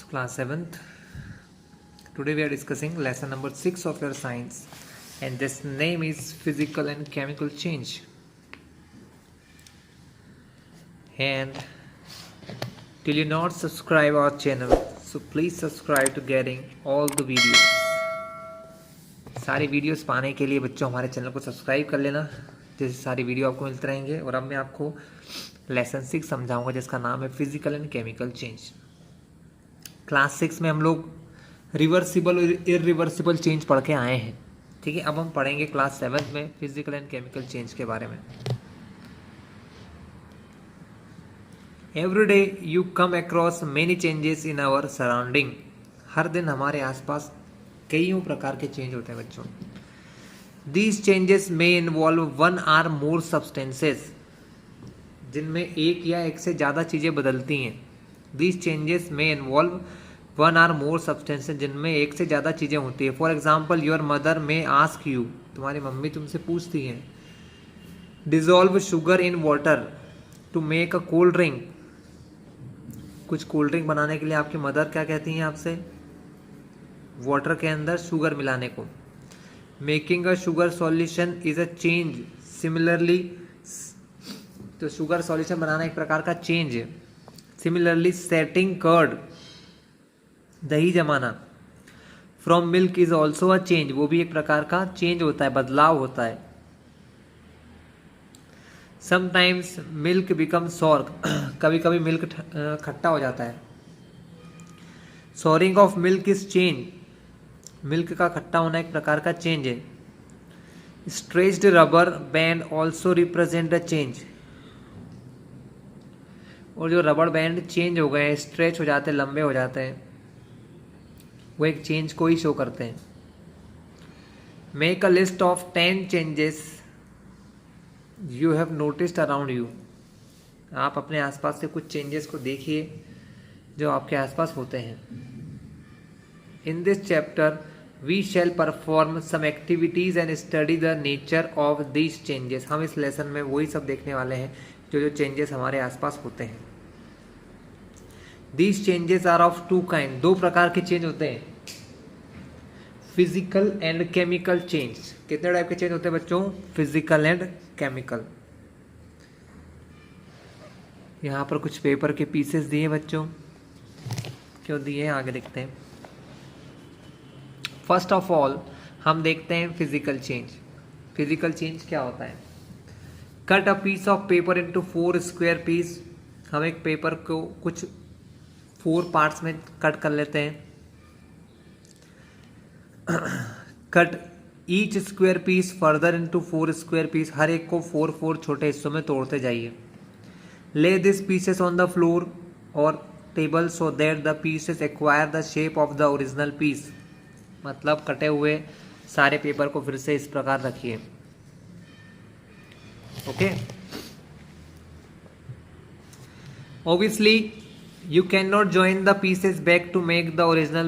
Class 7th. Today we are discussing lesson number 6 of your science, and this name is physical and chemical change. And till you not subscribe our channel, so please subscribe to getting all the videos. सारी videos पाने के लिए बच्चों हमारे channel को subscribe कर लेना, जैसे सारी वीडियो आपको मिलते रहेंगे। और अब मैं आपको लेसन 6 समझाऊंगा जिसका नाम है physical and chemical change. Class 6 में हम लोग रिवर्सिबल और इरिवर्सिबल चेंज पढ़ के आए हैं, ठीक है। अब हम पढ़ेंगे क्लास 7 में फिजिकल एंड केमिकल चेंज के बारे में। Every day you come across many changes in our surrounding. हर दिन हमारे आसपास कईयों प्रकार के चेंज होते हैं बच्चों। दीज चेंजेस में involve one or more substances, जिनमें एक या एक से ज़्यादा चीज़ें बदलती हैं। दीज चेंजेस में involve one or more substances, जिनमें एक से ज़्यादा चीज़ें होती है। For example your mother may ask you, तुम्हारी मम्मी तुमसे पूछती हैं, dissolve sugar in water to make a cold drink. कुछ कोल्ड ड्रिंक बनाने के लिए आपकी मदर क्या कहती हैं आपसे? वाटर के अंदर शुगर मिलाने को। Making a sugar solution is a change. Similarly, तो शुगर सॉल्यूशन बनाना एक प्रकार का चेंज है। सिमिलरली सेटिंग कर्ड, दही जमाना, from milk is also a change, वो भी एक प्रकार का चेंज होता है, बदलाव होता है। समटाइम्स मिल्क बिकम सॉर, कभी कभी मिल्क खट्टा हो जाता है। Soaring of milk is change, milk का खट्टा होना एक प्रकार का चेंज है। Stretched rubber band also represent a change, और जो रबर बैंड चेंज हो गए, स्ट्रेच हो जाते हैं, लंबे हो जाते हैं, वो एक चेंज को ही शो करते हैं। Make a list of 10 changes you have noticed around you. आप अपने आसपास से कुछ चेंजेस को देखिए जो आपके आसपास होते हैं। In this chapter we shall perform some activities and study the nature of these changes. हम इस लेसन में वही सब देखने वाले हैं जो जो चेंजेस हमारे आसपास होते हैं। These changes are of two kind, दो प्रकार के चेंज होते हैं, फिजिकल एंड केमिकल चेंज। कितने टाइप के चेंज होते हैं बच्चों? Physical and chemical. यहाँ पर कुछ पेपर के पीसेस दिए बच्चों, क्यों दिए हैं आगे देखते हैं। फर्स्ट ऑफ ऑल हम देखते हैं फिजिकल चेंज। फिजिकल चेंज क्या होता है? Cut a piece of paper into 4 square piece. हम एक पेपर को कुछ 4 पार्ट्स में कट कर लेते हैं। Cut each square piece further into 4 square piece, हर एक को 4 छोटे हिस्सों में तोड़ते जाइए। Lay this pieces on the floor और table so that the pieces acquire the shape of the original piece. मतलब कटे हुए सारे पेपर को फिर से इस प्रकार रखिए, okay. Obviously you can not join the pieces back to make the original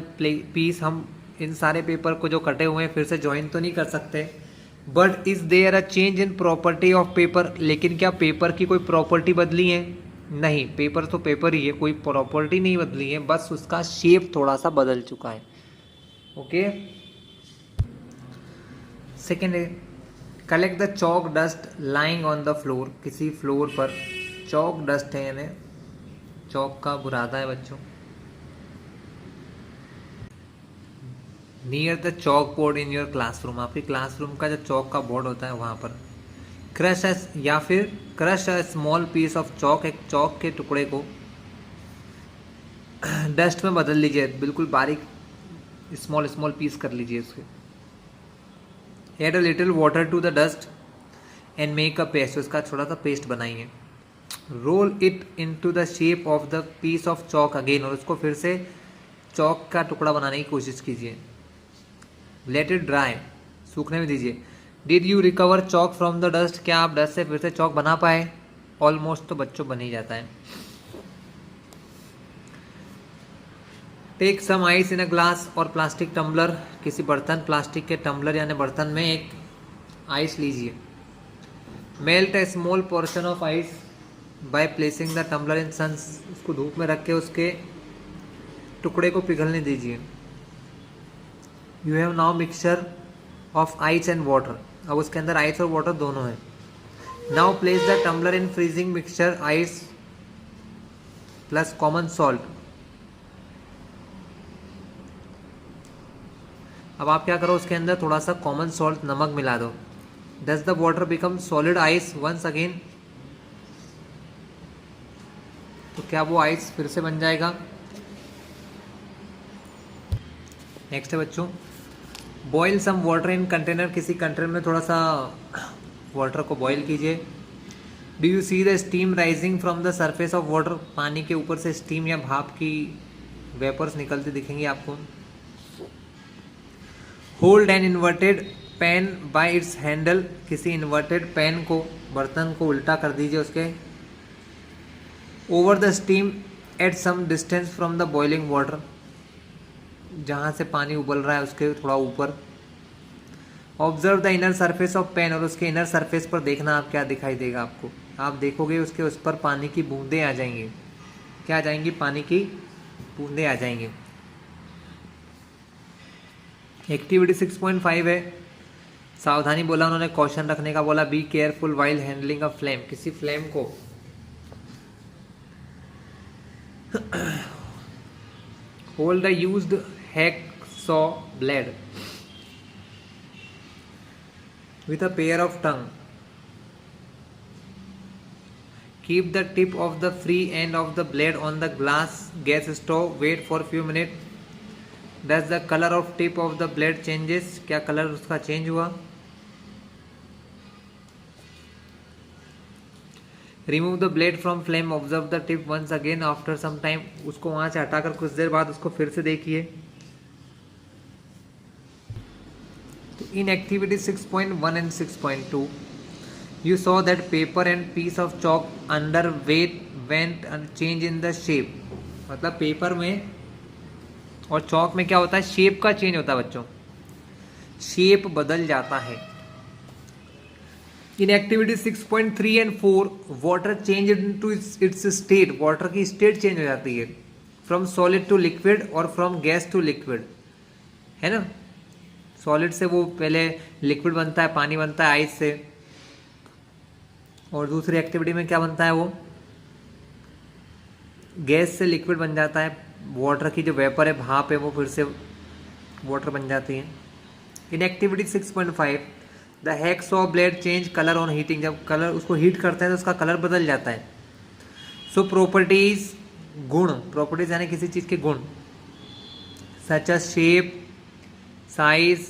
piece. हम इन सारे पेपर को जो कटे हुए हैं फिर से ज्वाइन तो नहीं कर सकते। But is there a change in property of paper, लेकिन क्या पेपर की कोई प्रॉपर्टी बदली है? नहीं, पेपर तो पेपर ही है, कोई प्रॉपर्टी नहीं बदली है, बस उसका शेप थोड़ा सा बदल चुका है, ओके। सेकेंड है collect the chalk dust lying on the floor. किसी फ्लोर पर चॉक डस्ट है, यानी चॉक का बुरादा है बच्चों। Near the chalk board in your classroom, आपके क्लासरूम का जो चॉक का बोर्ड होता है वहाँ पर। क्रश या फिर crush a small piece of chalk, एक चॉक के टुकड़े को डस्ट में बदल लीजिए, बिल्कुल बारीक स्मॉल पीस कर लीजिए उसके। Add a little water to the dust and make a paste, उसका थोड़ा सा पेस्ट बनाइए। Roll it into the shape of the piece of chalk again, और उसको फिर से चॉक का टुकड़ा बनाने की कोशिश कीजिए। लेट इट ड्राई, सूखने में दीजिए। Did you recover chalk from the dust, क्या आप डस्ट से फिर से चॉक बना पाए? ऑलमोस्ट तो बच्चों बन ही जाता है। Take some ice in a glass और प्लास्टिक टम्बलर, किसी बर्तन, प्लास्टिक के टम्बलर यानी बर्तन में एक आइस लीजिए। Melt a small portion of ice by placing the tumbler in sun, उसको धूप में रख के उसके टुकड़े को पिघलने दीजिए। You have now mixture of ice and water, अब उसके अंदर आइस और वाटर दोनों है। Now place the tumbler in freezing mixture ice plus common salt. अब आप क्या करो, उसके अंदर थोड़ा सा कॉमन सॉल्ट नमक मिला दो। Does the water become solid ice once again, तो क्या वो आइस फिर से बन जाएगा। नेक्स्ट है बच्चों, boil some water in container, किसी कंटेनर में थोड़ा सा वाटर को बॉयल कीजिए। Do you see the steam rising from the surface of water, पानी के ऊपर से स्टीम या भाप की वेपर्स निकलते दिखेंगे आपको। Hold an inverted pan by its handle, किसी इन्वर्टेड पैन को, बर्तन को उल्टा कर दीजिए उसके। Over the steam at some distance from the boiling water, जहाँ से पानी उबल रहा है उसके थोड़ा ऊपर। Observe the inner surface of pan, और उसके इनर सरफेस पर देखना आप क्या दिखाई देगा आपको। आप देखोगे उसके उस पर पानी की बूंदें आ जाएंगी। क्या आ जाएंगी? पानी की बूंदें आ जाएंगी। एक्टिविटी 6.5 है, सावधानी बोला उन्होंने, कॉशन रखने का बोला। बी केयरफुल वाइल हैंडलिंग अ फ्लेम, किसी फ्लेम को hold the used hacksaw blade with a pair of tongue. Keep the tip of the free end of the blade on the gas stove. Wait for few minutes. Does the color of tip of the blade changes? क्या colour उसका change हुआ? Remove the blade from flame. Observe the tip once again after some time. उसको वहाँ से हटाकर कुछ देर बाद उसको फिर से देखिए। In activity 6.1 and 6.2, you saw that paper and piece of chalk underweight went and change in the shape. मतलब पेपर में और चौक में क्या होता है? शेप का चेंज होता है बच्चों, शेप बदल जाता है। In activity 6.3 and 4, water change into its state, water की स्टेट चेंज हो जाती है। फ्रॉम सॉलिड टू लिक्विड और फ्रॉम गैस टू लिक्विड, है ना। सॉलिड से वो पहले लिक्विड बनता है, पानी बनता है आइस से, और दूसरी एक्टिविटी में क्या बनता है? वो गैस से लिक्विड बन जाता है। वाटर की जो वेपर है, भाप है, वो फिर से वाटर बन जाती है। In activity 6.5, the hacksaw blade change colour on heating, जब कलर उसको हीट करते हैं तो उसका कलर बदल जाता है। सो प्रॉपर्टीज, गुण, प्रॉपर्टीज यानी किसी चीज़ के गुण, such a shape, size,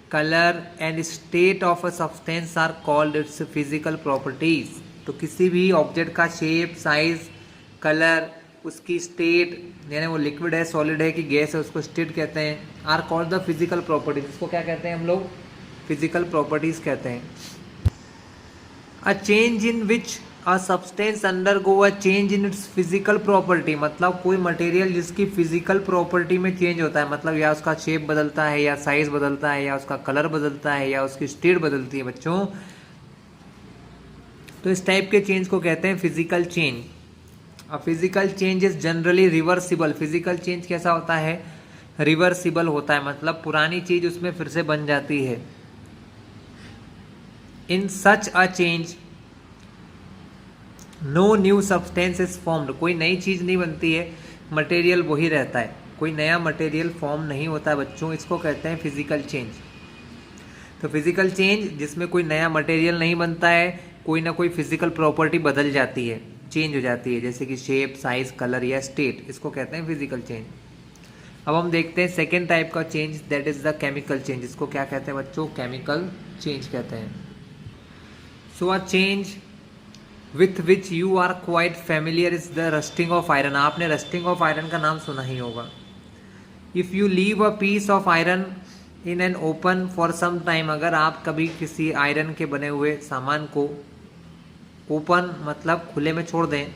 color and state of a substance are called its physical properties. तो किसी भी ऑब्जेक्ट का शेप, साइज, कलर, उसकी स्टेट, यानी वो लिक्विड है, सॉलिड है कि गैस है, उसको स्टेट कहते हैं। Are called the physical properties, इसको क्या कहते हैं हम लोग? फिजिकल प्रॉपर्टीज कहते हैं। अ change in which a substance undergo a change in its physical property, मतलब कोई मटेरियल जिसकी फिजिकल प्रॉपर्टी में चेंज होता है, मतलब या उसका शेप बदलता है, या साइज बदलता है, या उसका कलर बदलता है, या उसकी स्टेट बदलती है बच्चों, तो इस टाइप के चेंज को कहते हैं physical change. A physical change is generally reversible, physical change कैसा होता है? रिवर्सिबल होता है, मतलब पुरानी चीज उसमें फिर से बन जाती है। In such a change no new substance is formed, कोई नई चीज नहीं बनती है, मटेरियल वही रहता है, कोई नया मटेरियल फॉर्म नहीं होता है बच्चों, इसको कहते हैं फिजिकल चेंज। तो फिजिकल चेंज जिसमें कोई नया मटेरियल नहीं बनता है, कोई ना कोई फिजिकल प्रॉपर्टी बदल जाती है, चेंज हो जाती है, जैसे कि शेप, साइज, कलर या स्टेट, इसको कहते हैं फिजिकल चेंज। अब हम देखते हैं सेकेंड टाइप का change, that is the chemical change, इसको क्या कहते हैं बच्चों? केमिकल चेंज कहते हैं। So a change with which you are quite familiar is the rusting of iron, आपने रस्टिंग ऑफ आयरन का नाम सुना ही होगा। If you leave a piece of iron in an open for some time, अगर आप कभी किसी आयरन के बने हुए सामान को ओपन मतलब खुले में छोड़ दें,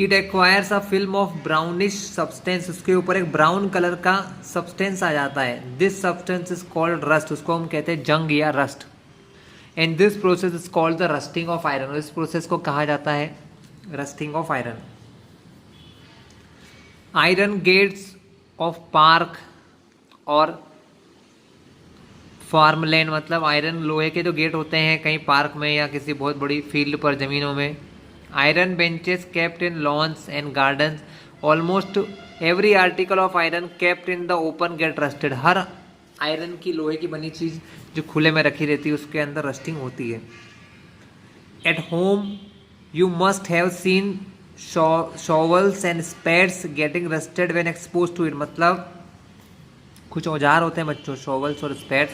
it acquires a film of brownish substance, उसके ऊपर एक ब्राउन कलर का सब्सटेंस आ जाता है। This substance is called rust, उसको हम कहते हैं जंग या rust. And this process is called the rusting of iron, इस प्रोसेस को कहा जाता है rusting of iron. Iron gates of park और फार्मलैंड, मतलब आयरन लोहे के जो गेट होते हैं कहीं पार्क में या किसी बहुत बड़ी फील्ड पर ज़मीनों में। Iron benches kept in loans and gardens, almost every article of iron kept in the open get rusted. Her iron की लोहे की बनी चीज़ जो खुले में रखी रहती है उसके अंदर रस्टिंग होती है। At home you must have seen shovels and spades getting rusted when expose to it, मतलब कुछ औजार होते हैं बच्चों, शॉवल्स और स्पेड्स,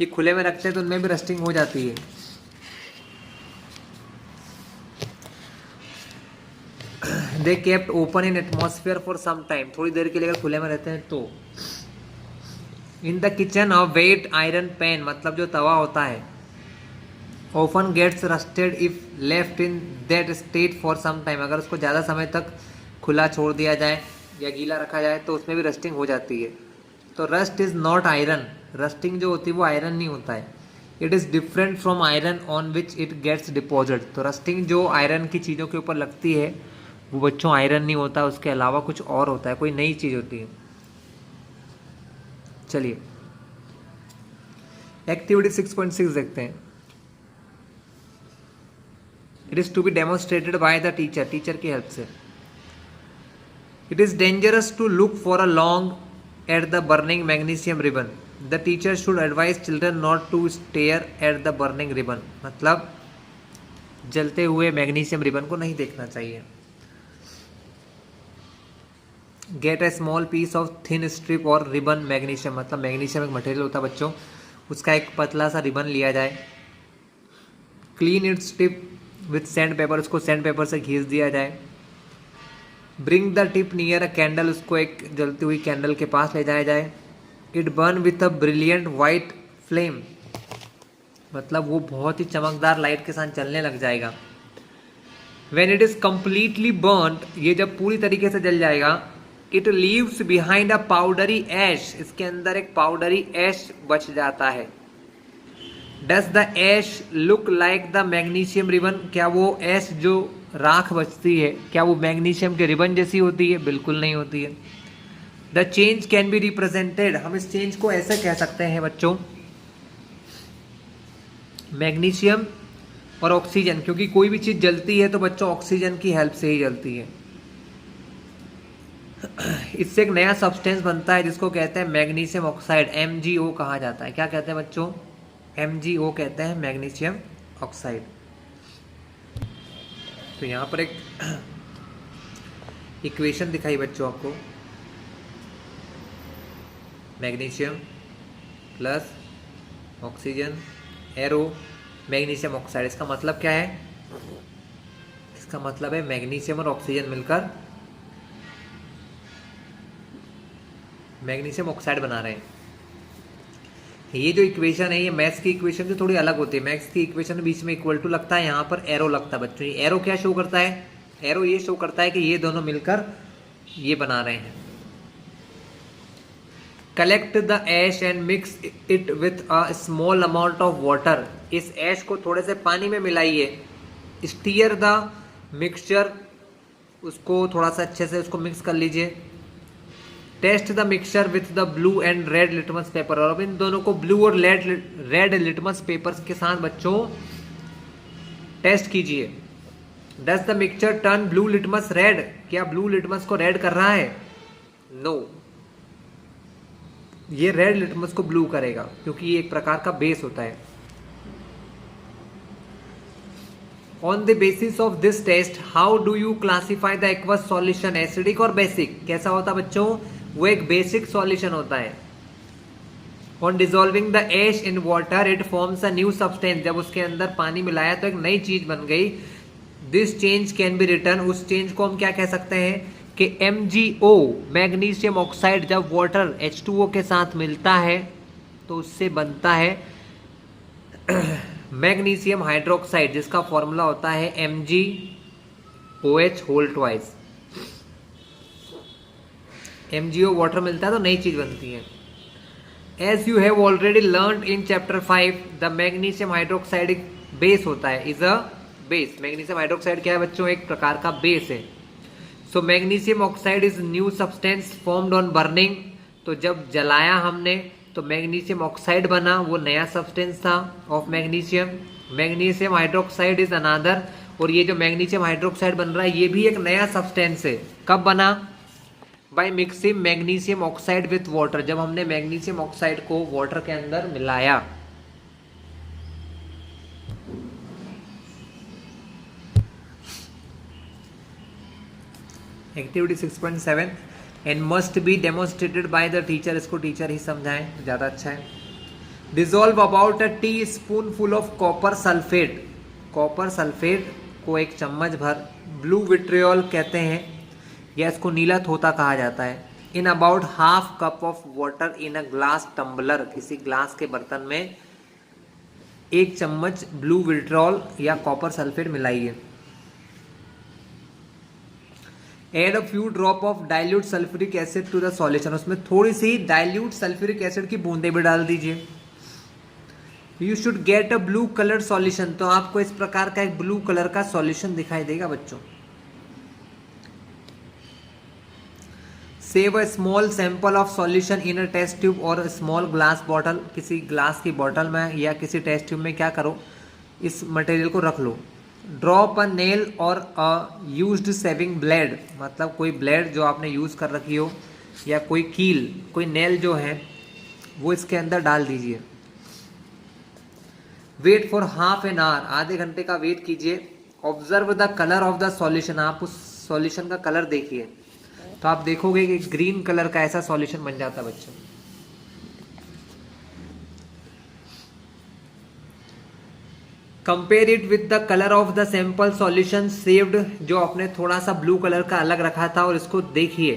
ये खुले में रखते हैं तो उनमें भी रस्टिंग हो जाती है। They kept open in atmosphere for some time, थोड़ी देर के लिए अगर खुले में रहते हैं तो। In the kitchen of wet iron pan, मतलब जो तवा होता है, often gets rusted if left in that state for some time, अगर उसको ज़्यादा समय तक खुला छोड़ दिया जाए या गीला रखा जाए तो उसमें भी रस्टिंग हो जाती है। तो rust is not iron, rusting जो होती है वो आयरन नहीं होता है। It is different from iron on which it gets deposit, तो रस्टिंग जो आयरन की चीज़ों के ऊपर लगती है वो बच्चों आयरन नहीं होता, उसके अलावा कुछ और होता है, कोई नई चीज़ होती है। चलिए एक्टिविटी 6.6 देखते हैं। It is to be demonstrated by the teacher, teacher की हेल्प से। It is dangerous to look for a long at the burning magnesium ribbon, the teacher should advise children not to stare at the burning ribbon, मतलब जलते हुए magnesium ribbon को नहीं देखना चाहिए। Get a small piece of thin strip और ribbon magnesium, मतलब magnesium एक मटेरियल होता है बच्चों, उसका एक पतला सा रिबन लिया जाए। Clean its tip with sand paper, उसको सैंड पेपर से घिस दिया जाए। Bring the tip near a candle, उसको एक जलती हुई कैंडल के पास ले जाया जाए। It burn with a brilliant white flame, मतलब वो बहुत ही चमकदार लाइट के साथ जलने लग जाएगा। When it is completely burned, ये जब पूरी तरीके से जल जाएगा, it leaves behind a powdery ash, इसके अंदर एक पाउडरी ऐश बच जाता है। Does the ash look like the magnesium ribbon, क्या वो ऐश जो राख बचती है क्या वो मैग्नीशियम के रिबन जैसी होती है? बिल्कुल नहीं होती है। The change can be represented, हम इस चेंज को ऐसे कह सकते हैं बच्चों, मैग्नीशियम और ऑक्सीजन, क्योंकि कोई भी चीज जलती है तो बच्चों ऑक्सीजन की हेल्प से ही जलती है। इससे एक नया सब्सटेंस बनता है जिसको कहते हैं मैग्नीशियम ऑक्साइड, MgO कहा जाता है। क्या कहते हैं बच्चों? MgO कहते हैं, मैग्नीशियम ऑक्साइड। तो यहाँ पर एक इक्वेशन दिखाई बच्चों आपको, magnesium plus oxygen arrow magnesium oxide. इसका मतलब क्या है? इसका मतलब है मैग्नीशियम और ऑक्सीजन मिलकर मैग्नीशियम ऑक्साइड बना रहे हैं। ये जो इक्वेशन है ये मैथ्स की इक्वेशन से थोड़ी अलग होती है। मैथ्स की इक्वेशन बीच में इक्वल टू लगता है, यहाँ पर एरो लगता है बच्चों। ये एरो क्या शो करता है? एरो ये शो करता है कि ये दोनों मिलकर ये बना रहे हैं। Collect the ash and mix it with a small amount of water, इस ऐश को थोड़े से पानी में मिलाइए। स्टीयर द मिक्सचर, उसको थोड़ा सा अच्छे से उसको मिक्स कर लीजिए। Test the mixture with the blue and red litmus paper, और अब इन दोनों को ब्लू और रेड लिटमस पेपर्स के साथ बच्चों टेस्ट कीजिए। Does the mixture turn blue litmus red, क्या ब्लू लिटमस को रेड कर रहा है? नो, ये रेड लिटमस को ब्लू करेगा क्योंकि ये एक प्रकार का बेस होता है। On the basis of this test how do you classify the aqueous solution, acidic और बेसिक? कैसा होता है बच्चों? वो एक बेसिक सॉल्यूशन होता है। On dissolving the ash in water it forms a new substance, जब उसके अंदर पानी मिलाया तो एक नई चीज बन गई। This change can be return, उस चेंज को हम क्या कह सकते हैं कि MgO मैग्नीशियम ऑक्साइड जब वाटर H2O के साथ मिलता है तो उससे बनता है मैग्नीशियम हाइड्रोक्साइड, जिसका फॉर्मूला होता है MgOH whole twice. MgO water मिलता है तो नई चीज बनती है। As you have already learn in chapter 5 the magnesium hydroxide एक बेस होता है, is a base. Magnesium hydroxide क्या है बच्चों? एक प्रकार का बेस है। So magnesium oxide is new substance formed on burning. तो जब जलाया हमने तो मैग्नीशियम ऑक्साइड बना, वो नया सब्सटेंस था of magnesium. Magnesium hydroxide is another, और ये जो मैग्नीशियम हाइड्रोक्साइड बन रहा है ये भी एक नया सब्सटेंस है। कब बना? By mixing magnesium oxide with water, जब हमने मैग्नीशियम ऑक्साइड को वाटर के अंदर मिलाया। Activity 6.7 and must be demonstrated by the teacher, इसको टीचर ही समझाएं ज्यादा अच्छा है। Dissolve about a tea spoon full of copper sulphate, copper sulphate को एक चम्मच भर ब्लू विट्रियोल कहते हैं, या इसको नीला थोता कहा जाता है। In about half cup of water in a glass tumbler, किसी ग्लास के बर्तन में एक चम्मच ब्लू विट्रियोल या कॉपर सल्फेट मिलाइए। Add a few drop of dilute sulphuric acid to the solution, उसमें थोड़ी सी डाइल्यूट सल्फ्यूरिक एसिड की बूंदे भी डाल दीजिए। You should get a blue colour solution, तो आपको इस प्रकार का एक ब्लू कलर का सॉल्यूशन दिखाई देगा बच्चों। Save a small sample of solution in a test tube और स्मॉल ग्लास बॉटल, किसी ग्लास की बॉटल में या किसी टेस्ट ट्यूब में क्या करो, इस मटेरियल को रख लो। ड्रॉप अ नेल और अ यूज्ड सेविंग ब्लेड, मतलब कोई ब्लेड जो आपने यूज कर रखी हो या कोई कील, कोई नेल जो है वो इसके अंदर डाल दीजिए। Wait for half an hour, आधे घंटे का वेट कीजिए। Observe the colour of the solution, आप उस सॉल्यूशन का कलर देखिए, तो आप देखोगे कि ग्रीन कलर का ऐसा सॉल्यूशन बन जाता है बच्चों। Compare it with the colour of the sample solution saved, जो आपने थोड़ा सा ब्लू कलर का अलग रखा था, और इसको देखिए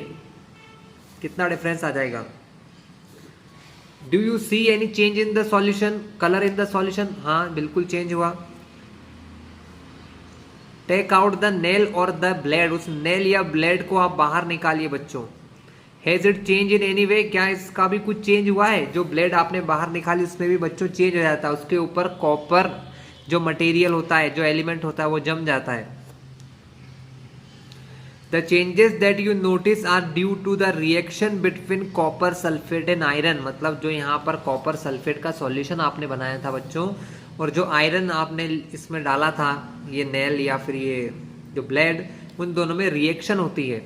कितना डिफरेंस आ जाएगा। Do you see any change in the solution, colour in the solution? हाँ बिल्कुल चेंज हुआ। टेक आउट द नेल और द ब्लेड, उस नेल या ब्लेड को आप बाहर निकालिए बच्चों। Has it change in any way, क्या इसका भी कुछ चेंज हुआ है? जो ब्लेड आपने बाहर निकाली उसमें भी बच्चों चेंज हो जाता है, उसके ऊपर कॉपर जो मटेरियल होता है, जो एलिमेंट होता है वो जम जाता है। The changes that you notice are due to the reaction between copper sulphate and iron, मतलब जो यहाँ पर कॉपर सल्फेट का सॉल्यूशन आपने बनाया था बच्चों, और जो आयरन आपने इसमें डाला था, ये नेल या फिर ये जो ब्लेड, उन दोनों में रिएक्शन होती है।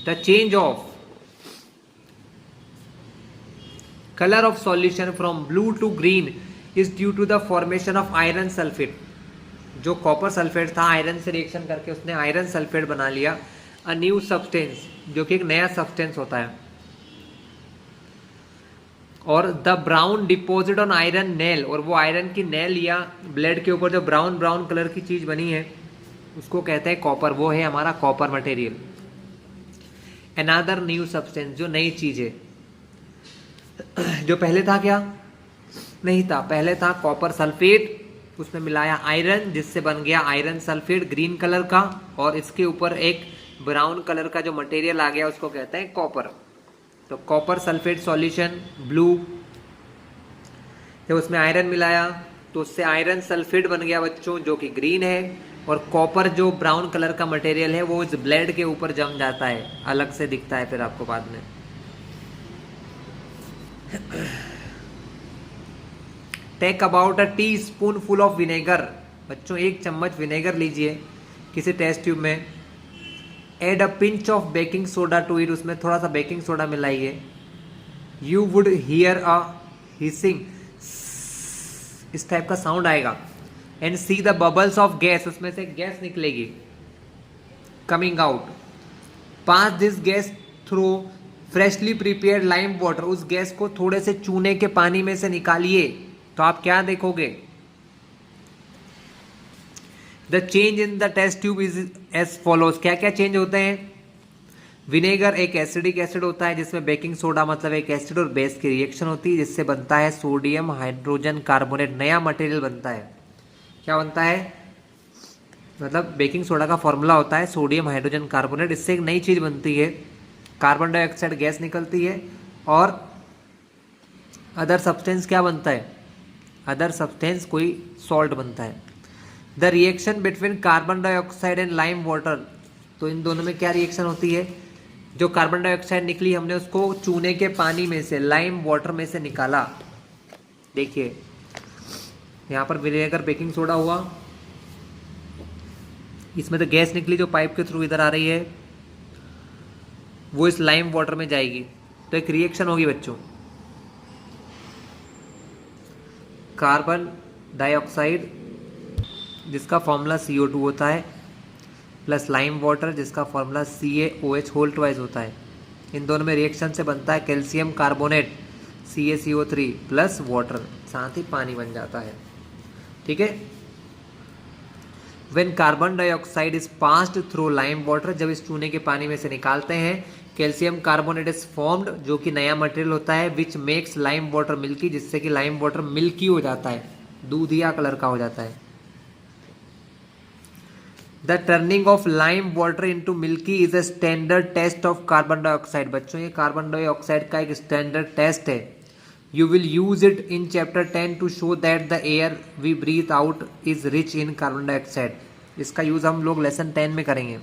The change of colour of solution from blue to green is due to the formation of iron sulphate, जो कॉपर सल्फेट था आयरन से रिएक्शन करके उसने आयरन सल्फेट बना लिया। अ न्यू सब्सटेंस, जो कि एक नया सब्सटेंस होता है। और the brown deposit on iron nail, और वो आयरन की नेल या ब्लेड के ऊपर जो ब्राउन ब्राउन कलर की चीज बनी है उसको कहते हैं कॉपर, वो है हमारा copper material. Another new substance, जो नई चीज है। जो पहले था क्या? नहीं था, पहले था कॉपर सल्फेट, उसमें मिलाया आयरन जिससे बन गया आयरन सल्फेट ग्रीन कलर का, और इसके ऊपर एक ब्राउन कलर का जो मटेरियल आ गया उसको कहते हैं कॉपर। तो कॉपर सल्फेट सॉल्यूशन ब्लू, जब उसमें आयरन मिलाया तो उससे आयरन सल्फेट बन गया बच्चों, जो कि ग्रीन है, और कॉपर जो ब्राउन कलर का मटेरियल है वो इस ब्लेड के ऊपर जम जाता है, अलग से दिखता है फिर आपको बाद में। Take about a tea spoon full of vinegar, बच्चों एक चम्मच विनेगर लीजिए किसी टेस्ट ट्यूब में। Add a pinch of baking soda to it, उसमें थोड़ा सा बेकिंग सोडा मिलाइए। You would hear a hissing, इस टाइप का साउंड आएगा। And see the bubbles of gas, उसमें से गैस निकलेगी coming out. Pass this gas through freshly prepared lime water, उस गैस को थोड़े से चूने के पानी में से निकालिए, तो आप क्या देखोगे? The change in the test tube is as follows, क्या क्या चेंज होते हैं? विनेगर एक एसिडिक एसिड होता है जिसमें बेकिंग सोडा मतलब एक एसिड और बेस की रिएक्शन होती है जिससे बनता है सोडियम हाइड्रोजन कार्बोनेट, नया मटेरियल बनता है। क्या बनता है? मतलब बेकिंग सोडा का फॉर्मूला होता है सोडियम हाइड्रोजन कार्बोनेट, इससे एक नई चीज बनती है, कार्बन डाइऑक्साइड गैस निकलती है, और अदर सब्सटेंस क्या बनता है? अदर सब्सटेंस कोई सॉल्ट बनता है। The reaction between carbon dioxide and lime water, तो इन दोनों में क्या रिएक्शन होती है, जो कार्बन डाइऑक्साइड निकली हमने उसको चूने के पानी में से, लाइम वाटर में से निकाला। देखिए यहाँ पर विनेगर बेकिंग सोडा हुआ, इसमें तो गैस निकली जो पाइप के थ्रू इधर आ रही है, वो इस लाइम वाटर में जाएगी, तो एक रिएक्शन होगी बच्चों, कार्बन डाइऑक्साइड जिसका फॉर्मूला CO2 होता है प्लस लाइम वाटर जिसका फॉर्मूला CaOH होल ट्वाइस होता है। इन दोनों में रिएक्शन से बनता है calcium carbonate CaCO3 plus water, साथ ही पानी बन जाता है। ठीक है, when carbon dioxide is passed through lime water, जब इस चूने के पानी में से निकालते हैं, कैल्शियम कार्बोनेट इज फॉर्म्ड, जो कि नया मटेरियल होता है, which makes lime water milky, जिससे कि लाइम वाटर मिल्की हो जाता है, दूधिया कलर का हो जाता है। The turning of lime water into milky is a standard test of carbon dioxide. बच्चों ये कार्बन डाइऑक्साइड का एक स्टैंडर्ड टेस्ट है। You will use it in chapter 10 to show that the air we breathe out is rich in carbon dioxide. इसका use हम लोग lesson 10 में करेंगे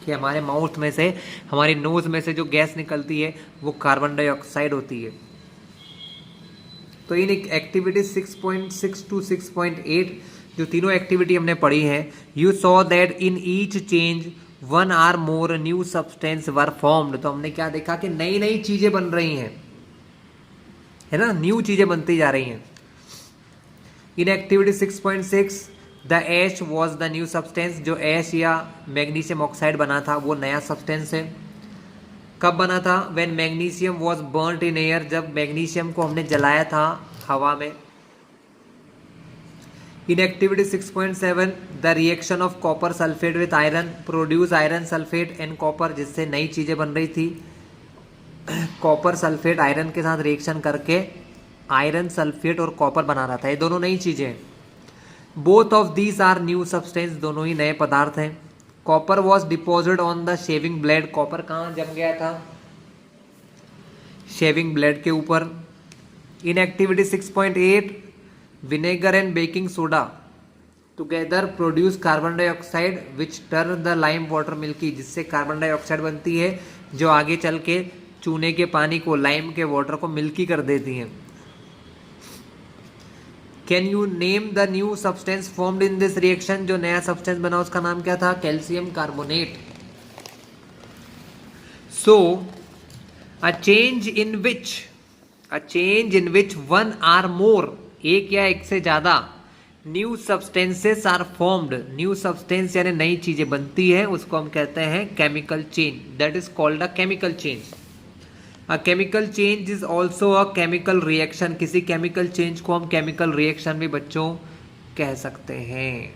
कि हमारे माउथ में से, हमारी नोज में से जो गैस निकलती है वो कार्बन डाइऑक्साइड होती है। तो इन एक्टिविटी 6.6 टू 6.8 जो तीनों एक्टिविटी हमने पढ़ी है, you saw that in each change 1 or more new substance were formed. तो हमने क्या देखा कि नई नई चीजें बन रही हैं, है ना, न्यू चीजें बनती जा रही हैं। In activity 6.6 the ash was the new substance, जो ऐश या मैग्नीशियम ऑक्साइड बना था वो नया सब्सटेंस है। कब बना था, when magnesium was burnt in air, जब मैग्नीशियम को हमने जलाया था हवा में। In activity 6.7 the reaction of copper sulphate with iron produce iron sulphate and copper, जिससे नई चीजें बन रही थी। कॉपर सल्फेट आयरन के साथ रिएक्शन करके आयरन सल्फेट और कॉपर बना रहा था, ये दोनों नई चीजें हैं। Both of these are new substance, दोनों ही नए पदार्थ हैं। Copper was deposit on the shaving blade, copper कहाँ जम गया था, शेविंग ब्लेड के ऊपर। In activity 6.8 vinegar and baking soda together produce carbon dioxide which turn the lime water milky, जिससे कार्बन डाइऑक्साइड बनती है जो आगे चल के चूने के पानी को, लाइम के वाटर को मिल्की कर देती है। Can you name the new substance formed in this reaction, जो नया सब्सटेंस बना उसका नाम क्या था, calcium carbonate. So a change in which 1 or more, एक या एक से ज्यादा new substances are formed, new substance यानी नई चीजें बनती है, उसको हम कहते हैं chemical change, that is called a chemical change. A chemical change is also a chemical reaction, किसी केमिकल चेंज को हम केमिकल रिएक्शन भी बच्चों कह सकते हैं।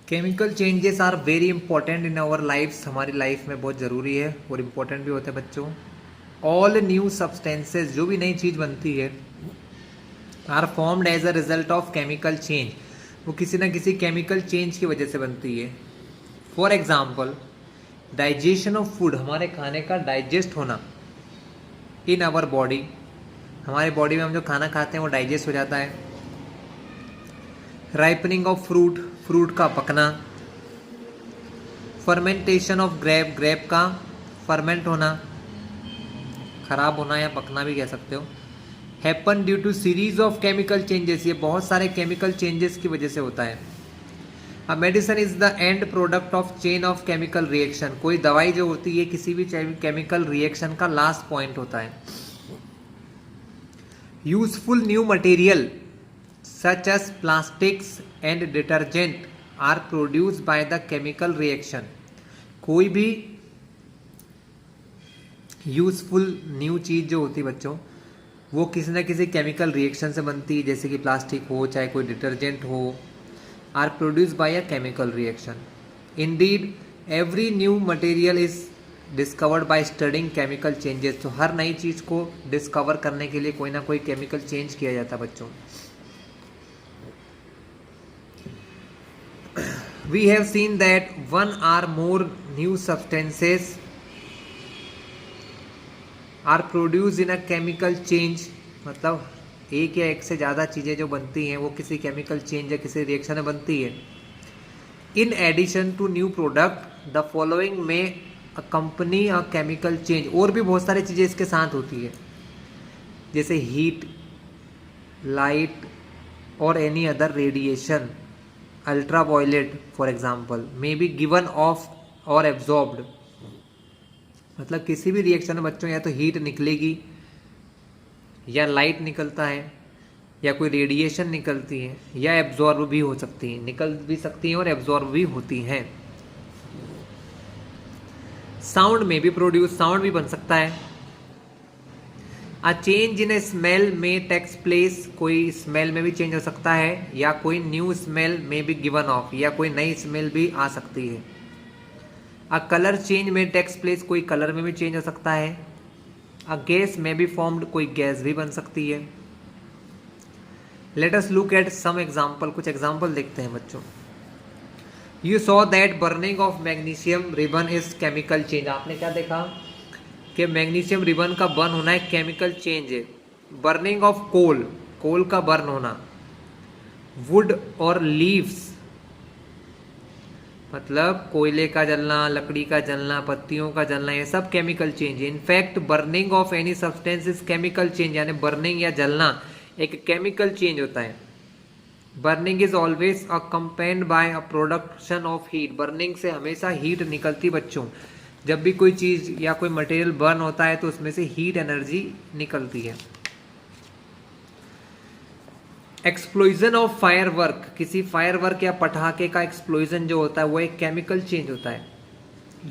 Chemical changes are very important in our lives, हमारी लाइफ में बहुत जरूरी है और इम्पोर्टेंट भी होते हैं बच्चों। ऑल न्यू सब्सटेंसेस, जो भी नई चीज बनती है, are formed as a result of chemical change, वो किसी ना किसी केमिकल चेंज की वजह से बनती है। For example digestion of food, हमारे खाने का डाइजेस्ट होना इन आवर बॉडी, हमारे बॉडी में हम जो खाना खाते हैं वो डाइजेस्ट हो जाता है। राइपनिंग ऑफ फ्रूट, फ्रूट का पकना। फर्मेंटेशन ऑफ ग्रेप, ग्रेप का फर्मेंट होना, खराब होना या पकना भी कह सकते हो। Happen due to series of chemical changes, ये बहुत सारे केमिकल चेंजेस की वजह से होता है। A medicine is the end product of chain of chemical reaction, कोई दवाई जो होती है किसी भी केमिकल रिएक्शन का लास्ट पॉइंट होता है। Useful new material such as plastics and detergent are produced by the chemical reaction, कोई भी यूजफुल न्यू चीज जो होती है बच्चों वो किसी न किसी केमिकल रिएक्शन से बनती है, जैसे कि प्लास्टिक हो चाहे कोई डिटर्जेंट हो, are produced by a chemical reaction. Indeed every new material is discovered by studying chemical changes, तो हर नई चीज को डिस्कवर करने के लिए कोई ना कोई केमिकल चेंज किया जाता है बच्चों। We have seen that 1 or more new substances are produce in a chemical change, मतलब एक या एक से ज़्यादा चीज़ें जो बनती हैं वो किसी केमिकल चेंज या किसी रिएक्शन में बनती है। In addition to new product the following may accompany a chemical change, और भी बहुत सारी चीज़ें इसके साथ होती है, जैसे हीट, लाइट और any other radiation, ultraviolet for example may be given of और एब्जॉर्ब्ड। मतलब किसी भी रिएक्शन में बच्चों या तो हीट निकलेगी या लाइट निकलता है या कोई रेडिएशन निकलती है या एब्जॉर्ब भी हो सकती है, निकल भी सकती हैं और एब्जॉर्ब भी होती हैं। साउंड में भी प्रोड्यूस, साउंड भी बन सकता है। अ चेंज इन ए स्मेल में टेक्स प्लेस, कोई स्मेल में भी चेंज हो सकता है या कोई न्यू स्मेल में भी गिवन ऑफ, या कोई नई स्मेल भी आ सकती है। अ कलर चेंज में टेक्स प्लेस, कोई कलर में भी चेंज हो सकता है। अ गैस में भी फॉर्म्ड, कोई गैस भी बन सकती है। Let us look at some example, कुछ एग्जाम्पल देखते हैं बच्चों। You saw that burning of magnesium ribbon is chemical change, आपने क्या देखा कि मैग्नीशियम रिबन का बर्न होना एक केमिकल चेंज है। बर्निंग ऑफ कोल, कोल का बर्न होना। वुड और लीव्स, मतलब कोयले का जलना, लकड़ी का जलना, पत्तियों का जलना, ये सब केमिकल चेंज है। In fact burning of any substance is chemical change, यानी बर्निंग या जलना एक केमिकल चेंज होता है। Burning is always accompanied by a production of heat, burning से हमेशा हीट निकलती बच्चों। जब भी कोई चीज या कोई मटेरियल बर्न होता है तो उसमें से हीट एनर्जी निकलती है। एक्सप्लोजन ऑफ फायर वर्क, किसी फायर वर्क या पटाखे का एक्सप्लोजन जो होता है वो एक केमिकल चेंज होता है।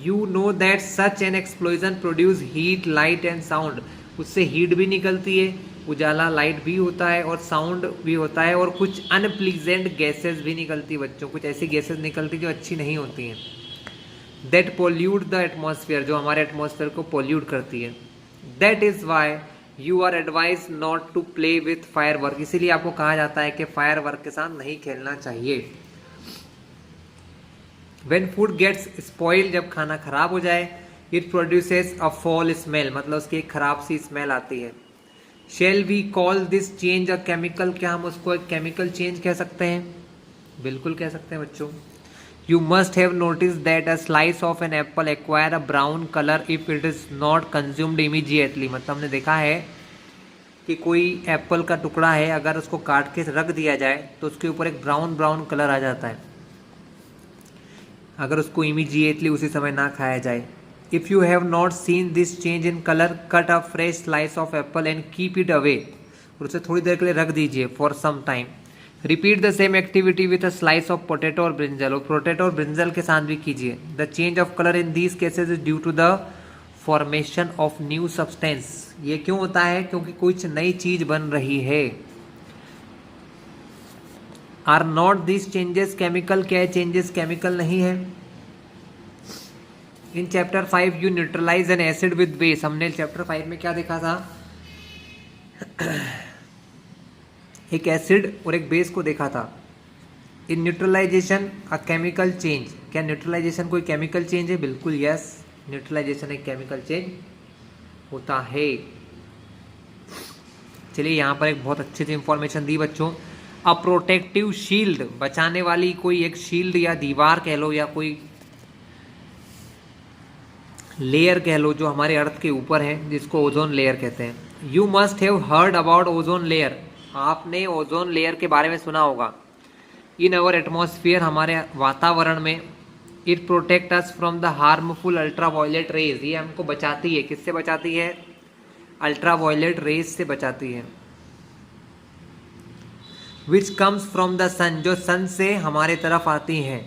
You know that such an explosion produce heat, light and sound, उससे हीट भी निकलती है, उजाला लाइट भी होता है और साउंड भी होता है, और कुछ अनप्लीजेंट गैसेस भी निकलती है बच्चों, कुछ ऐसी गैसेस निकलती जो अच्छी नहीं होती हैं। दैट पोल्यूट द एटमॉस्फेयर, जो हमारे एटमॉस्फेयर को पोल्यूट करती है। That is why you are advise not to play with fire work, इसीलिए आपको कहा जाता है कि फायर वर्क के साथ नहीं खेलना चाहिए। वेन फूड गेट्स स्पॉइल, जब खाना खराब हो जाए, it produces a foul smell, मतलब उसकी एक खराब सी स्मेल आती है। Shall we call this change a chemical, क्या हम उसको एक केमिकल चेंज कह सकते हैं? बिल्कुल कह सकते हैं बच्चों। You must have noticed that a slice of an apple acquire a brown color if it is not consumed immediately, मतलब हमने देखा है कि कोई एप्पल का टुकड़ा है, अगर उसको काट के रख दिया जाए तो उसके ऊपर एक ब्राउन ब्राउन कलर आ जाता है, अगर उसको इमीडिएटली उसी समय ना खाया जाए। If you have not seen this change in colour, cut a fresh slice of apple and keep it away, और उसे थोड़ी देर के लिए रख दीजिए for some time. Repeat the same activity with a slice of potato और brinjal, और पोटैटो और ब्रिंजल के साथ भी कीजिए। The change of colour in these cases is due to the formation of new substance, ये क्यों होता है? क्योंकि कुछ नई चीज बन रही है। Are not this changes chemical, क्या चेंजेस केमिकल नहीं है? In chapter 5 you neutralise an acid with base, हमने चैप्टर 5 में क्या देखा था? एक एसिड और एक बेस को देखा था। इन न्यूट्रलाइजेशन अ केमिकल चेंज, क्या न्यूट्रलाइजेशन कोई केमिकल चेंज है? बिल्कुल यस, न्यूट्रलाइजेशन एक केमिकल चेंज होता है। चलिए यहाँ पर एक बहुत अच्छी सी इंफॉर्मेशन दी बच्चों। अ प्रोटेक्टिव शील्ड, बचाने वाली कोई एक शील्ड या दीवार कह लो या कोई लेयर कह लो जो हमारे अर्थ के ऊपर है, जिसको ओजोन लेयर कहते हैं। You must have heard about ozone layer, आपने ओजोन लेयर के बारे में सुना होगा। इन अवर एटमॉस्फेयर, हमारे वातावरण में। It protect us from the harmful ultraviolet rays, ये हमको बचाती है, किससे बचाती है? अल्ट्रावायलेट रेज से बचाती है। Which comes from the sun, जो सन से हमारे तरफ आती है।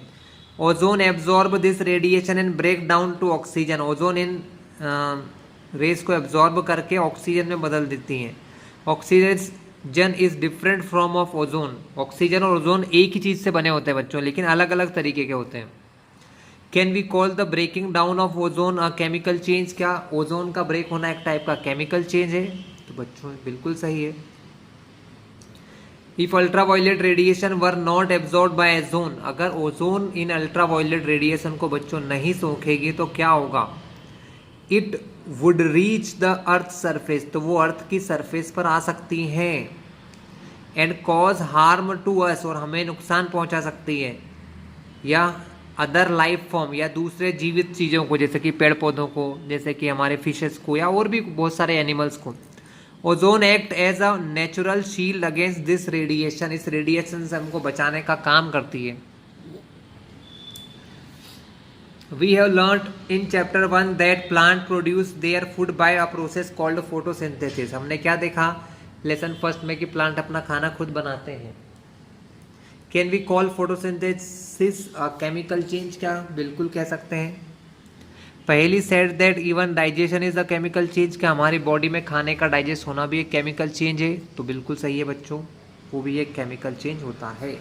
Ozone absorb this radiation and break down to oxygen, ozone इन रेज को एब्जॉर्ब करके ऑक्सीजन में बदल देती हैं। Oxygen is different from of ozone, oxygen और ओजोन एक ही चीज से बने होते हैं बच्चों, लेकिन अलग अलग तरीके के होते हैं। Can we call the breaking down of ozone a chemical change, क्या ओजोन का ब्रेक होना एक टाइप का केमिकल चेंज है? तो बच्चों बिल्कुल सही है। If ultraviolet radiation were not absorb by ozone, अगर ओजोन इन अल्ट्रावायलेट रेडिएशन को बच्चों नहीं सोखेगी तो क्या होगा? It would reach the earth surface, तो वो अर्थ की सरफेस पर आ सकती हैं। And cause harm to us, और हमें नुकसान पहुंचा सकती है। या अदर लाइफ फॉर्म या दूसरे जीवित चीज़ों को, जैसे कि पेड़ पौधों को, जैसे कि हमारे फिशेस को, या और भी बहुत सारे एनिमल्स को। Ozone act as a natural shield against this radiation, इस रेडिएशन से हमको बचाने का काम करती है। We have learnt in chapter 1 that plant produce their food by a process called photosynthesis। हमने क्या देखा लेसन फर्स्ट में कि प्लांट अपना खाना खुद बनाते हैं। Can we call photosynthesis a chemical change? क्या बिल्कुल कह सकते हैं। पहली said that even digestion is a chemical change, क्या हमारी बॉडी में खाने का डाइजेस्ट होना भी एक केमिकल चेंज है? तो बिल्कुल सही है बच्चों, वो भी एक केमिकल चेंज होता है।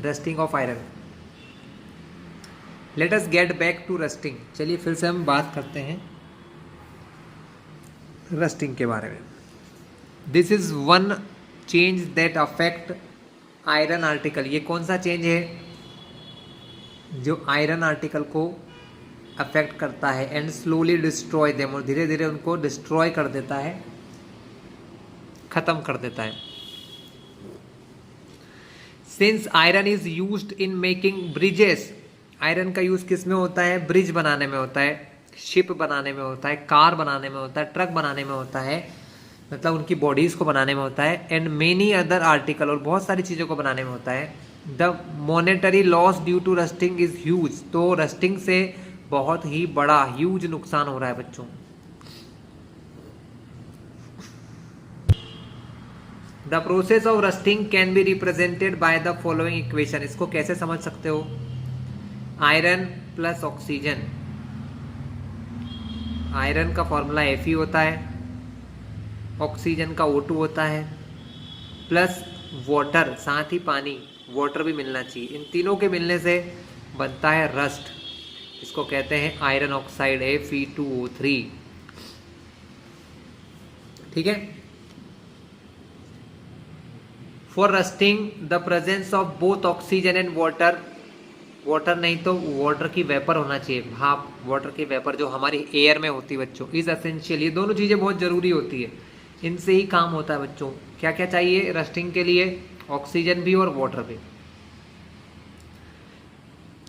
Rusting of iron, let us get back to rusting. चलिए फिर से हम बात करते हैं रस्टिंग के बारे में। This is one change that affect iron article. ये कौन सा चेंज है जो आयरन आर्टिकल को अफेक्ट करता है? एंड स्लोली डिस्ट्रॉय देम, और धीरे धीरे उनको डिस्ट्रॉय कर देता है, खत्म कर देता है। Since iron is used in making bridges, iron का यूज किस में होता है? ब्रिज बनाने में होता है, शिप बनाने में होता है, कार बनाने में होता है, ट्रक बनाने में होता है, मतलब उनकी बॉडीज को बनाने में होता है। एंड मेनी अदर आर्टिकल, और बहुत सारी चीज़ों को बनाने में होता है। The monetary loss due to rusting is huge, तो रस्टिंग से बहुत ही बड़ा ह्यूज नुकसान हो रहा है बच्चों। The process of rusting can be represented by the following equation. इसको कैसे समझ सकते हो? आयरन प्लस ऑक्सीजन, आयरन का फॉर्मूला Fe होता है, ऑक्सीजन का O2 होता है, प्लस वाटर, साथ ही पानी, वाटर भी मिलना चाहिए। इन तीनों के मिलने से बनता है रस्ट, इसको कहते हैं आयरन ऑक्साइड Fe2O3। ठीक है। For rusting the presence of both oxygen and water, water नहीं तो वाटर की वेपर होना चाहिए, भाप, वाटर की वेपर जो हमारी एयर में होती है बच्चों, इज एसेंशियल। ये दोनों चीज़ें बहुत ज़रूरी होती है, इनसे ही काम होता है बच्चों। क्या क्या चाहिए रस्टिंग के लिए? ऑक्सीजन भी और वाटर भी।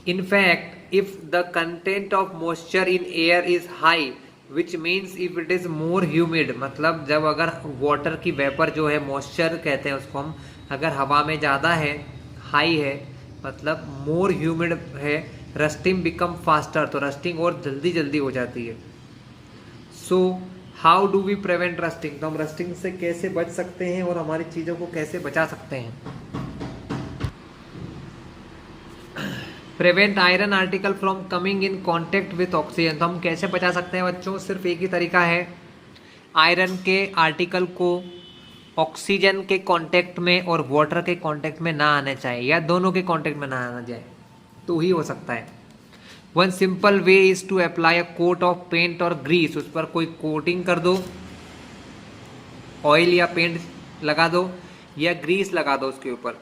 In fact, if the content of moisture in air is high, which means if it is more humid, मतलब जब अगर वाटर की वेपर जो है, मॉइस्चर कहते हैं उसको हम, अगर हवा में ज़्यादा है, हाई है, मतलब मोर ह्यूमिड है, रस्टिंग बिकम फास्टर, तो रस्टिंग और जल्दी जल्दी हो जाती है। So how do we prevent rusting? तो हम रस्टिंग से कैसे बच सकते हैं और हमारी चीज़ों को कैसे बचा सकते हैं? Prevent iron article from coming in contact with oxygen, तो हम कैसे बचा सकते हैं बच्चों? सिर्फ एक ही तरीका है, आयरन के आर्टिकल को ऑक्सीजन के कांटेक्ट में और वाटर के कांटेक्ट में ना आना चाहिए, या दोनों के कांटेक्ट में ना आना जाए, तो ही हो सकता है। One simple way is to apply a coat of paint और ग्रीस, उस पर कोई कोटिंग कर दो, ऑयल या पेंट लगा दो या ग्रीस लगा दो उसके ऊपर।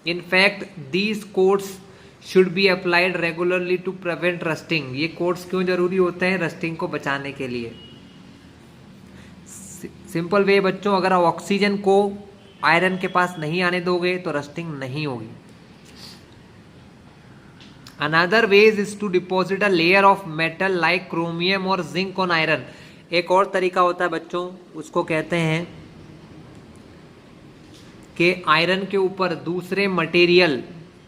In fact these coats should be applied regularly to prevent rusting. ये कोट्स क्यों जरूरी होते हैं? रस्टिंग को बचाने के लिए। सिंपल वे बच्चों, अगर आप ऑक्सीजन को आयरन के पास नहीं आने दोगे तो रस्टिंग नहीं होगी। Another ways is to deposit a layer of metal like chromium और जिंक ऑन आयरन। एक और तरीका होता है बच्चों, उसको कहते हैं कि आयरन के ऊपर दूसरे मटेरियल,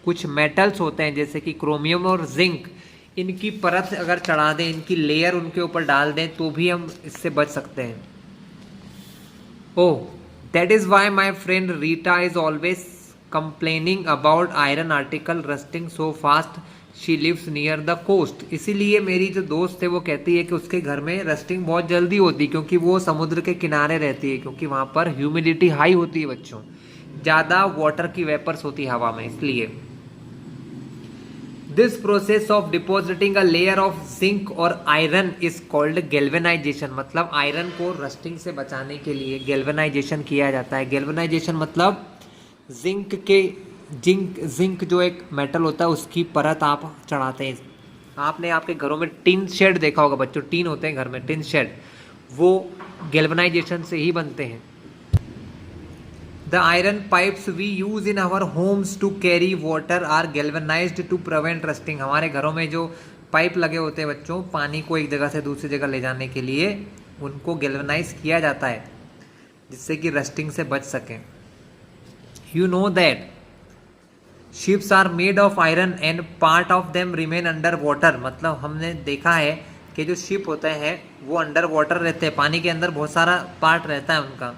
कुछ मेटल्स होते हैं जैसे कि क्रोमियम और जिंक, इनकी परत अगर चढ़ा दें, इनकी लेयर उनके ऊपर डाल दें, तो भी हम इससे बच सकते हैं। Oh, that is why my friend Rita is always complaining about iron article rusting so fast, she lives near the coast. इसीलिए मेरी जो दोस्त है वो कहती है कि उसके घर में रस्टिंग बहुत जल्दी होती है, क्योंकि वो समुद्र के किनारे रहती है, क्योंकि वहाँ पर ह्यूमिडिटी हाई होती है बच्चों, ज़्यादा वाटर की वेपर्स होती है हवा में, इसलिए। This process of depositing a layer of zinc और आयरन इज कॉल्ड गैल्वेनाइजेशन। मतलब आयरन को रस्टिंग से बचाने के लिए गैल्वेनाइजेशन किया जाता है। गैल्वेनाइजेशन मतलब जिंक जो एक मेटल होता है उसकी परत आप चढ़ाते हैं। आपने आपके घरों में टिन शेड देखा होगा बच्चों, टिन होते हैं घर में, टिन शेड, वो गैल्वेनाइजेशन से ही बनते हैं। The iron pipes we use in our homes to carry water are galvanized to prevent rusting. हमारे घरों में जो पाइप लगे होते हैं बच्चों, पानी को एक जगह से दूसरी जगह ले जाने के लिए, उनको गैल्वेनाइज किया जाता है जिससे कि रस्टिंग से बच सकें। You know that ships are made of iron and part of them remain under water. मतलब हमने देखा है कि जो शिप होते हैं वो अंडर वाटर रहते हैं, पानी के अंदर बहुत सारा पार्ट रहता है उनका।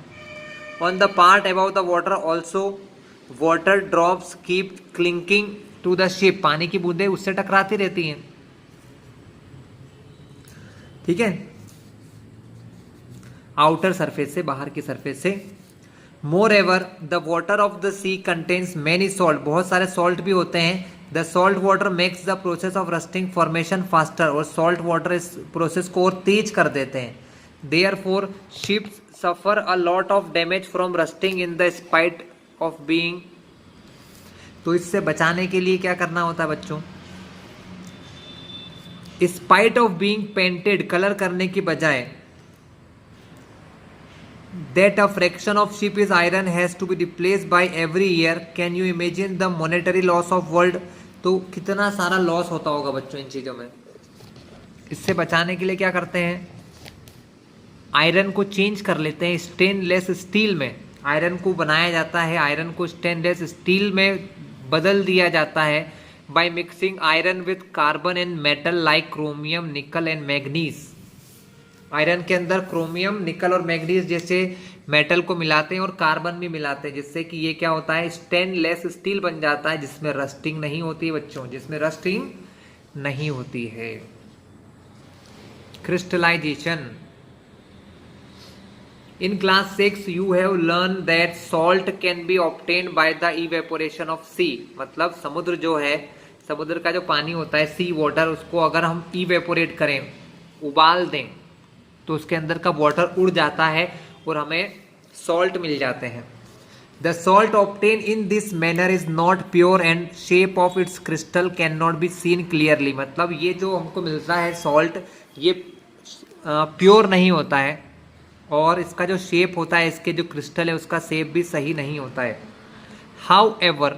On the part about the water also water drops keep clinking to the ship. पानी की बूंदें उससे टकराती रहती हैं, ठीक है, आउटर सरफेस से, बाहर की सरफेस से। More ever the water of the sea contains many salt. बहुत सारे सॉल्ट भी होते हैं। The salt water makes the process of rusting formation faster. और सॉल्ट वाटर इस प्रोसेस को और तेज कर देते हैं। Therefore ships suffer a lot of damage from rusting in the spite of being. तो इससे बचाने के लिए क्या करना होता है बच्चों? Spite of being painted, colour करने की बजाय, that a fraction of ship is iron has to be replaced by every year. Can you imagine the monetary loss of world? तो कितना सारा लॉस होता होगा बच्चों इन चीजों में। इससे बचाने के लिए क्या करते हैं? आयरन को चेंज कर लेते हैं स्टेनलेस स्टील में। आयरन को बनाया जाता है, आयरन को स्टेनलेस स्टील में बदल दिया जाता है by mixing iron with carbon and metal like chromium, निकल एंड मैग्नीज। आयरन के अंदर क्रोमियम, निकल और मैग्नीज जैसे मेटल को मिलाते हैं और कार्बन भी मिलाते हैं, जिससे कि ये क्या होता है? स्टेनलेस स्टील बन जाता है, जिसमें रस्टिंग नहीं होती है बच्चों, जिसमें रस्टिंग नहीं होती है। Crystallisation. In class 6 you have learn that salt can be obtained by the evaporation of sea. मतलब समुद्र जो है, समुद्र का जो पानी होता है, सी वाटर, उसको अगर हम इवेपोरेट करें, उबाल दें, तो उसके अंदर का वाटर उड़ जाता है और हमें सॉल्ट मिल जाते हैं। The salt obtain in this manner is not pure and shape of its crystal can not be seen clearly. मतलब ये जो हमको मिलता है सॉल्ट, ये प्योर नहीं होता है और इसका जो शेप होता है, इसके जो क्रिस्टल है, उसका शेप भी सही नहीं होता है। How ever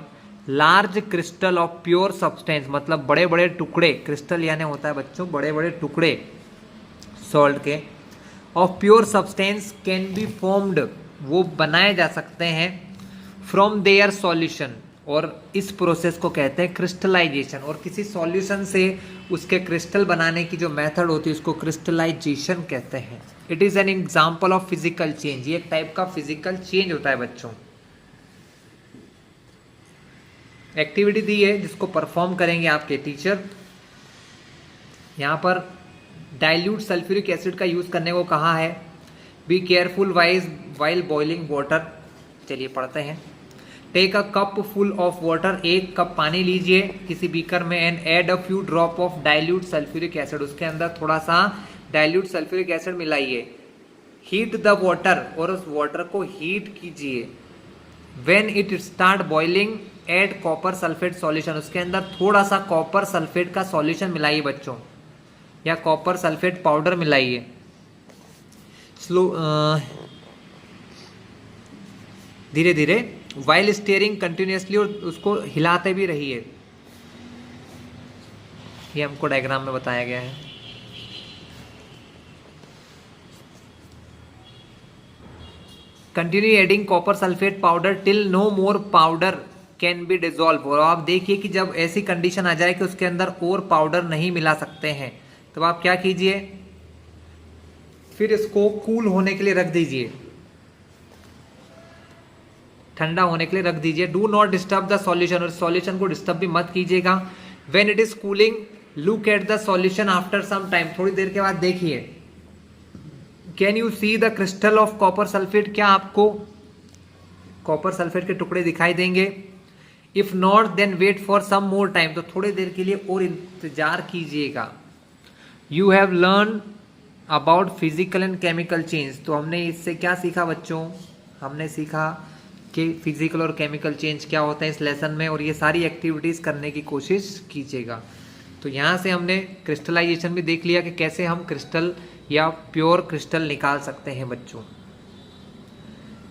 large crystal of pure substance, मतलब बड़े बड़े टुकड़े, क्रिस्टल यानी होता है बच्चों बड़े बड़े टुकड़े सॉल्ट के, of pure substance can be formed, वो बनाए जा सकते हैं फ्रॉम देयर सॉल्यूशन। और इस प्रोसेस को कहते हैं क्रिस्टलाइजेशन। और किसी सॉल्यूशन से उसके क्रिस्टल बनाने की जो मेथड होती है उसको क्रिस्टलाइजेशन कहते हैं। It is an example of physical change. ये एक टाइप का फिजिकल चेंज होता है बच्चों। एक्टिविटी दी है जिसको परफॉर्म करेंगे आपके टीचर। यहाँ पर डाइल्यूट सल्फ्यूरिक एसिड का यूज करने को कहा है। Be careful while boiling water. चलिए पढ़ते हैं। Take a cup full of water, एक कप पानी लीजिए किसी बीकर में, and add a few drop of dilute sulphuric acid, उसके अंदर थोड़ा सा डाइल्यूट सल्फ्यूरिक एसिड मिलाइए। हीट द वाटर, और उस वाटर को हीट कीजिए। When it start boiling add copper sulphate solution, उसके अंदर थोड़ा सा कॉपर सल्फेट का सॉल्यूशन मिलाइए बच्चों, या कॉपर सल्फेट पाउडर मिलाइए। स्लो धीरे धीरे, वाइल स्टीयरिंग कंटिन्यूसली, और उसको हिलाते भी रहिए। ये हमको डायग्राम में बताया गया है। Continue adding copper sulphate powder till no more powder can be dissolve. और आप देखिए कि जब ऐसी कंडीशन आ जाए कि उसके अंदर और पाउडर नहीं मिला सकते हैं, तब आप क्या कीजिए, फिर इसको कूल होने के लिए रख दीजिए, ठंडा होने के लिए रख दीजिए। Do not disturb the solution, और सॉल्यूशन को डिस्टर्ब भी मत कीजिएगा। When it is cooling look at the solution after some time, थोड़ी देर के बाद देखिए। Can you see the crystal of copper sulphate, क्या आपको कॉपर सल्फेट के टुकड़े दिखाई देंगे? If not then wait for some more time, तो थोड़ी देर के लिए और इंतजार कीजिएगा। You have learn about physical and chemical change. तो हमने इससे क्या सीखा बच्चों? हमने सीखा कि फिजिकल और केमिकल चेंज क्या होता है इस लेसन में, और ये सारी एक्टिविटीज़ करने की कोशिश कीजिएगा। तो यहाँ से हमने क्रिस्टलाइजेशन भी देख लिया कि कैसे हम क्रिस्टल या प्योर क्रिस्टल निकाल सकते हैं बच्चों।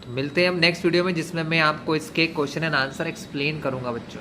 तो मिलते हैं हम नेक्स्ट वीडियो में, जिसमें मैं आपको इसके क्वेश्चन एंड आंसर एक्सप्लेन करूंगा बच्चों।